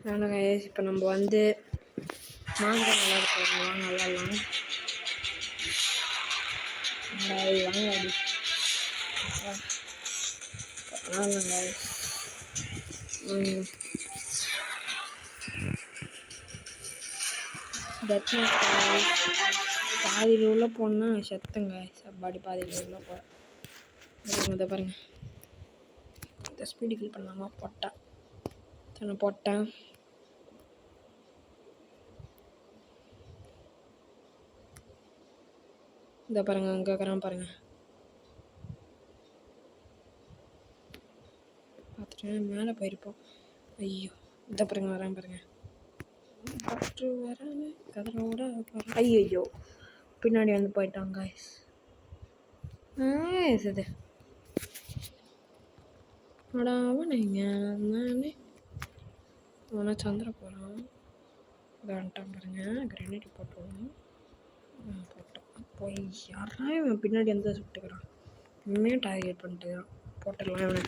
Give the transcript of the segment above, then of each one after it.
ஆனால் கைஸ் இப்போ நம்ம வந்து மாங்காய் நல்லா இருக்கும் வாங்க விளாட்லாம். வாங்க அடி பாதியில் உள்ள போனால் செத்துங்க சப்பாடி பாதியில் உள்ள போகிறேன். இதை பாருங்க இந்த ஸ்பீடு கில் பண்ணாமா போட்டேன். இதை பாருங்க அங்கே இருக்கிறான் பாருங்க. பார்த்துட்டு மேலே போயிருப்போம். ஐயோ இதை பாருங்க வரேன் பாருங்க. கதரோட ஐயோ பின்னாடி வந்து போயிட்டாங்க இது அவனைங்க நானே அவனை சந்திர போகிறான். இதை வந்துட்டான் பாருங்க. கிரனேட் போட்டோம் போய் யாரா இவன் பின்னாடி வந்து சுட்டுக்கிறான். இன்னும் டார்கெட் பண்ணிட்டுக்கிறான். போட்டுடலாம் இவனை.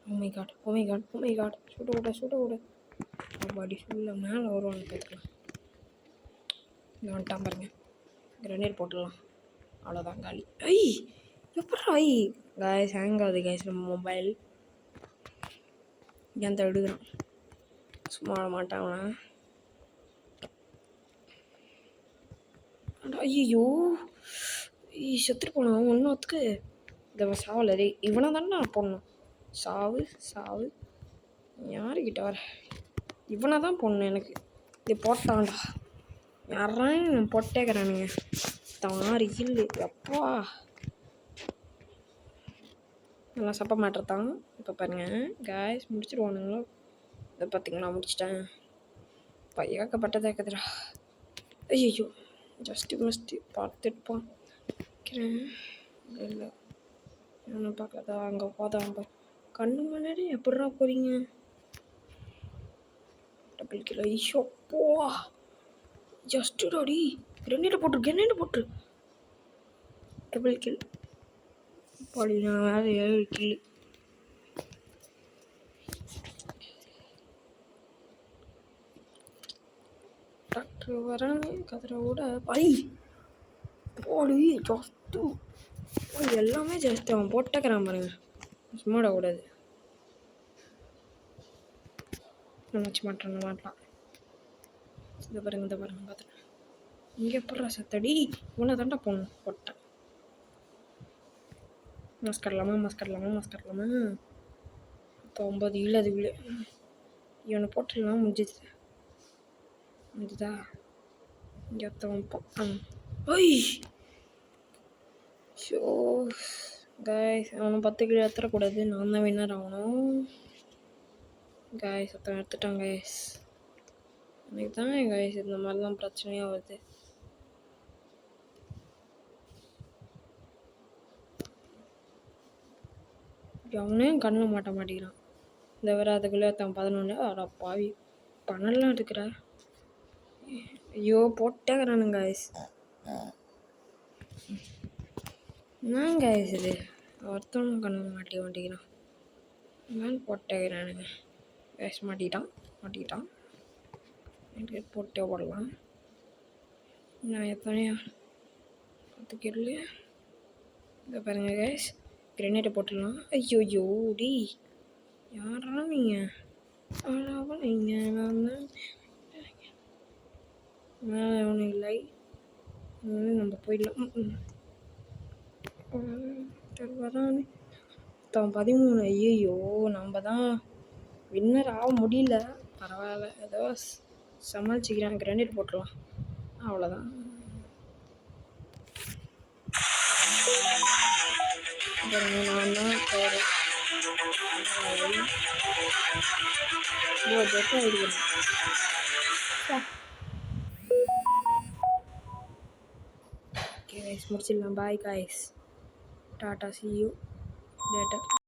ஓ மை காட் சுட்ட விட பாடி சொல்ல மேலே வருவான்னு பார்த்துக்கலாம். இந்த வந்துட்டான் பாருங்க. கிரனேட் போட்டுடலாம். அவ்வளோதான் காலி. எப்படா காய்ஸ் ஹேங் ஆகுது காய்ஸ் நம்ம மொபைல். ஏன் தடுக்கிறான் சும்மா ஆட மாட்டான் அவன். ஐயோ செத்துட்டு போனான் ஒன்றுத்துக்கு. இதை சாவல இவனை தானே நான் போடணும். சாவு யாருக்கிட்ட வர இவனை தான் போடணும் எனக்கு. இது போட்டான்டா யாரா போட்டேக்கிறானுங்க. 6 கில் எப்பா நல்லா சப்ப மாட்டுறதான். இப்போ பாருங்க காய்ஸ் முடிச்சிடுவானுங்களோ. இதை பார்த்தீங்களா முடிச்சிட்டேன். பையாக்கப்பட்டதாக இருக்குதுடா. ஐயோ ஜஸ்ட்டு பார்த்துட்டுப்பான் வைக்கிறேன். இல்லை ஒன்று பார்க்காதா அங்கே போதான் கண்ணு முன்னாடி எப்படா போகிறீங்க. டபுள் கிலோ ஐயோ போ ஜஸ்ட்டுடாடி. கிரனேட் போட்டு டபுள் கில் பாடி. நான் வேறு 7 கில். டாக்டர் வரானே கதரோட பழி போடு ஜஸ்ட்டு எல்லாமே ஜஸ்ட் அவன் போட்டக்கிறான் பாருங்க. சும்மாட கூடாது. வச்சு மாட்டான். இதை பாருங்க பார்த்துட்டேன். இங்கே எப்படா சத்தடி உன்னை தாண்டா போட்டேன். மாஸ்க் கட்டலாமா 9 இல்லை அதுக்குள்ளே இவனை போட்டுடலாம். முடிஞ்சுதா இங்கே ஒருத்தவன் ஷோ காய்ஸ் அவனை 10 கிலோ எடுத்துடக்கூடாது. நான் தான் வின்னர் ஆகணும். காய்ஸ் ஒருத்தன் எடுத்துட்டான் காய்ஸ். எனக்கு தான் காய்ஸ் இந்த மாதிரிலாம் பிரச்சனையாக வருது. அவனே கண்ணில் மாட்ட மாட்டேங்கிறான். இந்த வேறு அதுக்குள்ளே ஒருத்தன் 11. அட பாவி 12 இருக்கிற. ஐயோ போட்டேங்கிறானுங்க காய்ஸ். நான் காய்ஸ் இது ஒருத்தவனும் கண்ணில் மாட்டேங்கிறான். நான் போட்டேங்கிறானுங்க காய்ஸ். மாட்டிக்கிட்டான். போட்டே போடலாம். நான் எத்தனையா 10 கில். இதை பாருங்க காய்ஸ் கிரனேட்டை போட்டுடலாம். ஐயோ டி யாரா நீங்கள் நான் தான் மேலே ஒன்றும் இல்லை. நம்ம போயிடலாம். வரானே 13. ஐயோ நம்ம தான் வின்னர் ஆக முடியல. பரவாயில்ல ஏதோ சமாளிச்சுக்கிறேன். கிரனேட் போட்டுடலாம் அவ்வளோதான். நான் தான் போகிறேன். ஓகே கைஸ் முடிச்சிடலாம். Bye guys tata see you later.